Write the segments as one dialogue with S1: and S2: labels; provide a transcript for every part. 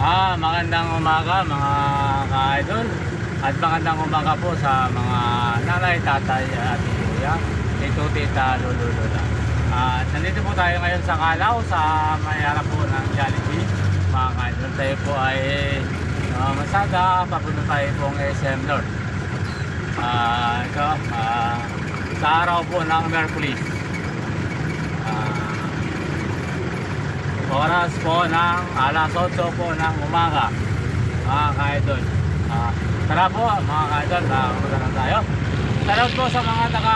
S1: Magandang umaga mga ka-idol at magandang umaga po sa mga nanay, tatay at kuya, tito, tita, lolo, lola. Nandito po tayo ngayon sa Calao sa may harap po ng Jollibee. Mga ka-idol, tayo po ay Masada, papunta tayo pong SM North. Sa araw po ng Mercury. Oras po ng alas 8 po ng umaga, mga ka-idol. Tara po mga ka-idol, umaga na tayo. Shoutout po sa mga taga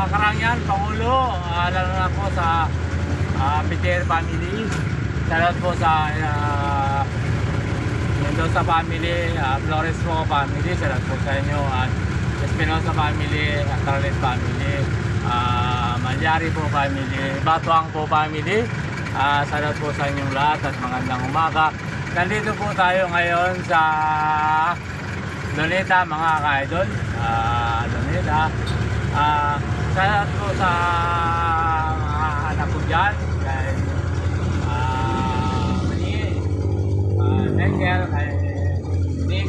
S1: Karangyan, Pangulo, lalo na po sa Peter family. Shoutout po sa Mendoza family, Flores po family. Shoutout po sa inyo at Espinosa family, Carlet family, Malyari po family, Batuang po family. Shoutout po sa inyong lahat at magandang umaga. Nandito po tayo ngayon sa Luneta mga ka-idol. Luneta. Shoutout po sa mga anak ko dyan. Kay Mani, Nekel, kay Nick,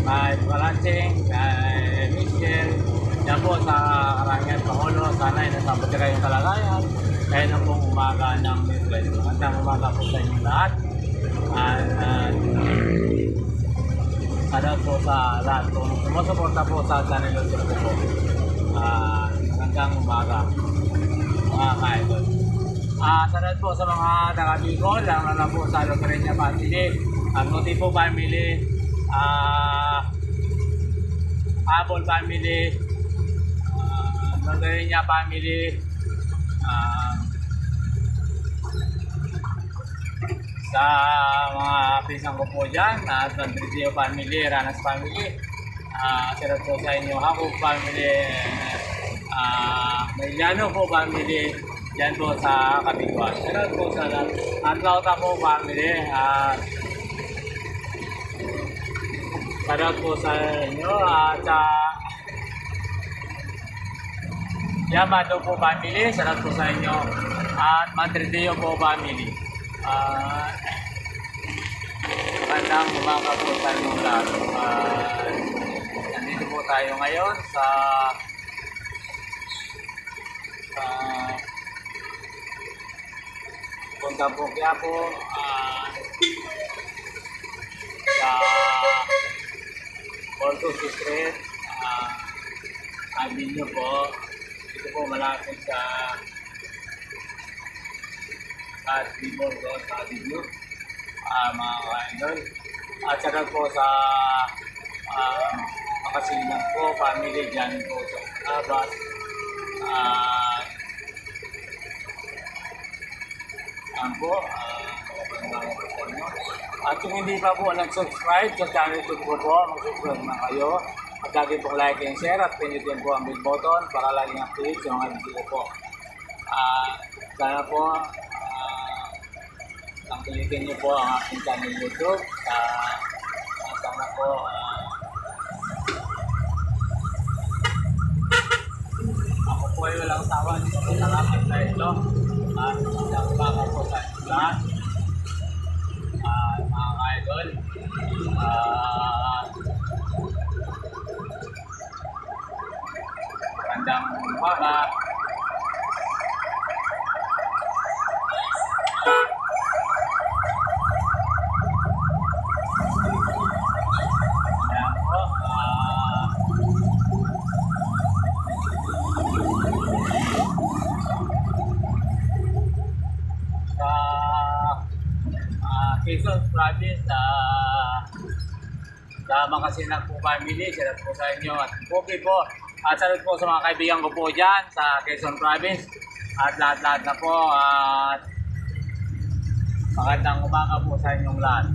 S1: kay Balancing, kay Michelle. Yan po sa Karangyan, Pangulo. Sana ay nasabuti kayong kalagayan. Kaya na pong umaga ng Midwest. Magandang umaga po sa inyong lahat. Shoutout po sa lahat kung sumusuporta po sa channel ko po. Magandang umaga mga ka-idol. Shoutout po sa mga taga-Bicol, lalo na po sa Locarenia family, ang Nuti po family, Apple family, Locarenia family, sa mga pisang ko po dyan, Tandrizio family, Ranas family, shoutout po sa inyo, Hakog family, Mailiano po family, dyan po sa Kabiguan. Shoutout po sa Atlauta po family, shoutout po sa inyo, sa Yamato po family, shoutout po sa inyo, at Madrideo po family. Magandang umaga po sa inyong lahat. Nandito po tayo ngayon sa Punta po Quiapo, sa Portos Street, Avenue po. Ito po malapit sa Bibor doon sa Avenue, mga ka-idol. At saka po sa Makasilang po, family dyan po sa Abas. Yan po, at kung hindi pa po nag-subscribe sa channel ko po, mag-subscribe na kayo. At lagi pong like and share at pinutin po ang bell button para laging update yung mga video po. Sana po tangkilikin niyo po ang aking channel YouTube. Sana po ako po ay walang sawa dito sa lahat na ito. Magandang umaga po sa inyo lahat, mga ka-idol. Magandang umaga. Quezon Province, sa Makasilang po family, shoutout po sa inyo at Pogi po. At shoutout po sa mga kaibigan ko po dyan sa Quezon Province at lahat-lahat na po. At magandang umaga po sa inyong lahat.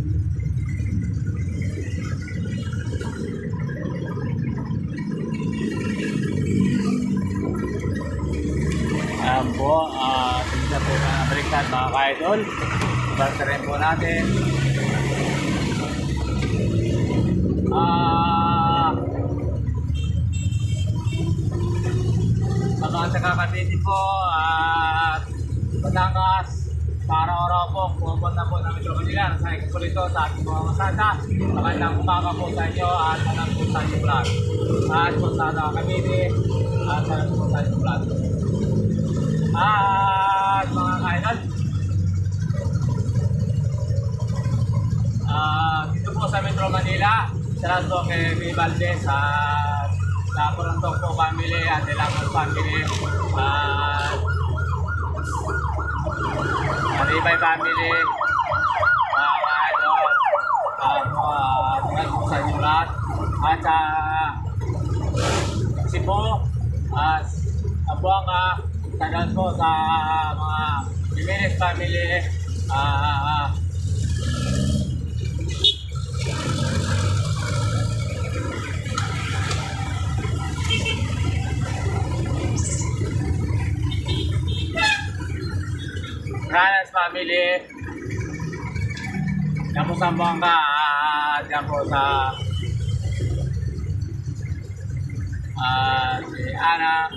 S1: Ayan po, tignan po na baliktad mga ka-idol. Basta rin po natin. Sa mga taga-Cavite po at Batangas, sa araw-araw tao po, pupunta po ng Metro Manila. Nasakay ko po rito sa ating mga masada. Magandang umaga po sa inyo at alam po sa inyo vlog. At po sa Cavite at alam po sa inyo vlog. At mga kainal, dito po sa Metro Manila, salamat po kay Vivalde sa Corondong po family at Ilangos family. Maribay family, sa inyo lahat. At Cebu, Abuanga, tagal po sa mga Jimenez family, Ranas family, yan po sa Buanga, at yan po sa si Ana,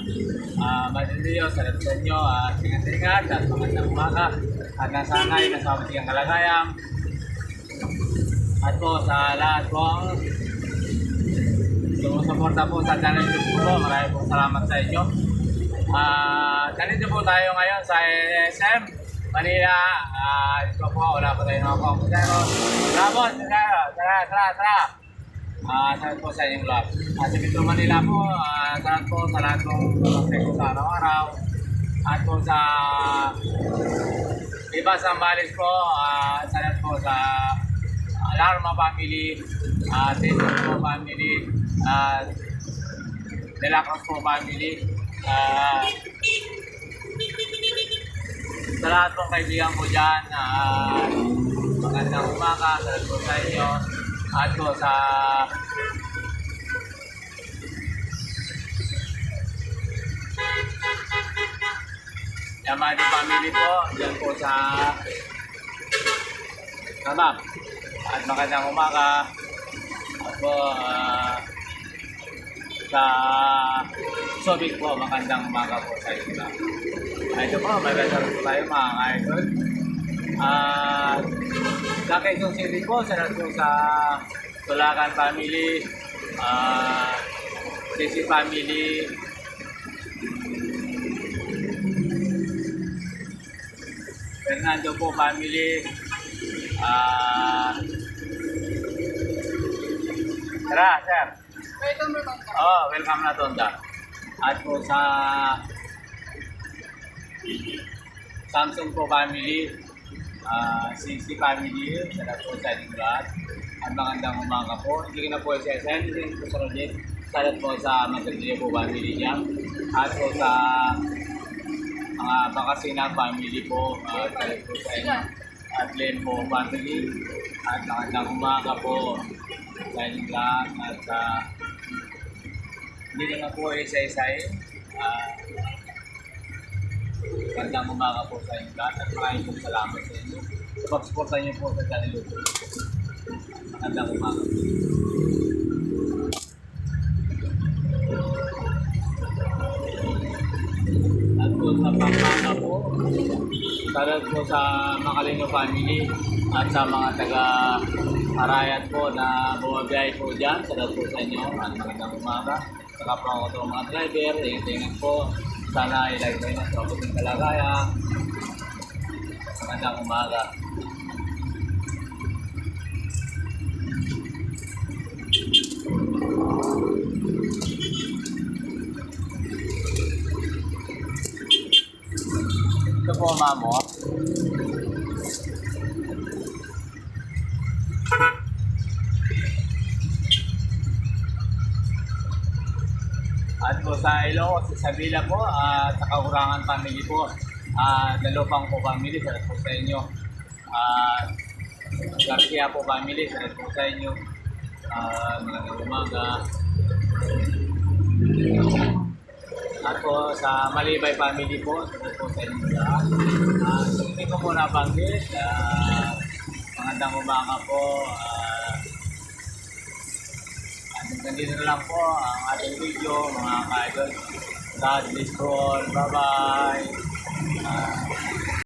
S1: Madilio, salat sa inyo, ingat-ingat at magandang umaga at nasanay na sa matigang kalagayang at po sa lahat pong sumusuporta po sa channel YouTube po. Maraming pong salamat sa inyo. Nandito po tayo ngayon sa SM Manila. Ito po, wala po tayo ng komputero. Labot, tara. Salat po sa inyong vlog. Sa Metro Manila po, salat po sa lahat ng proseso sa araw-araw. At po sa iba sa Balis po, salat po sa Alarma family, Tito po family, De La Cruz po family. Sa lahat pong kaibigan ko dyan, magandang umaga, salat po sa inyo. At po sa Yamadi family po, dyan po sa Tabak. At magandang umaga. At po sa Sobik po, magandang umaga po sa inyo. Ito po, may resort po tayo mga ka-idol. Sa Quezon City po, salat po sa Tulakan family, Sisi family, Fernando po family, tara sir. Welcome na Tonda. At po sa Samsung po family, Sisi family, salat po sa inyong lahat. At magandang umaga po. Hindi ko na po isa-isa, hindi po sa Rodet. Salat po sa Mataglia po family niya. At po sa mga Bakasina family po, salat po sa inyo. At Len po family. At magandang umaga po sa inyong lahat. At hindi na po isa-isahin. Magandang umaga po sa inyo lahat at maraming pong salamat sa inyo. Pag-supportan niyo po sa channel YouTube. Magandang umaga. At po sa Pampanga po, salat po sa Makalino family at sa mga taga-Arayat po na bumabiyahe po dyan. Salat po sa inyo at magandang umaga. Saka po ako itong mga driver, ingat-ingat po. Sana ilagay kayo ng traffic ng kalagayan. Magandang umaga. Ito po mamo. At po sa Ilocos, sa Sabila po, at sa Kahurangan family po, Dalupang po family, salat po sa inyo. Garcia po family, salat po sa inyo. Magandang umaga. At po sa Malibay family po, salat po sa inyo lahat. Hindi ko po nabanggit, magandang umaga po. Nandito na lang po ang ating video mga ka-idol. God bless you all. Bye-bye.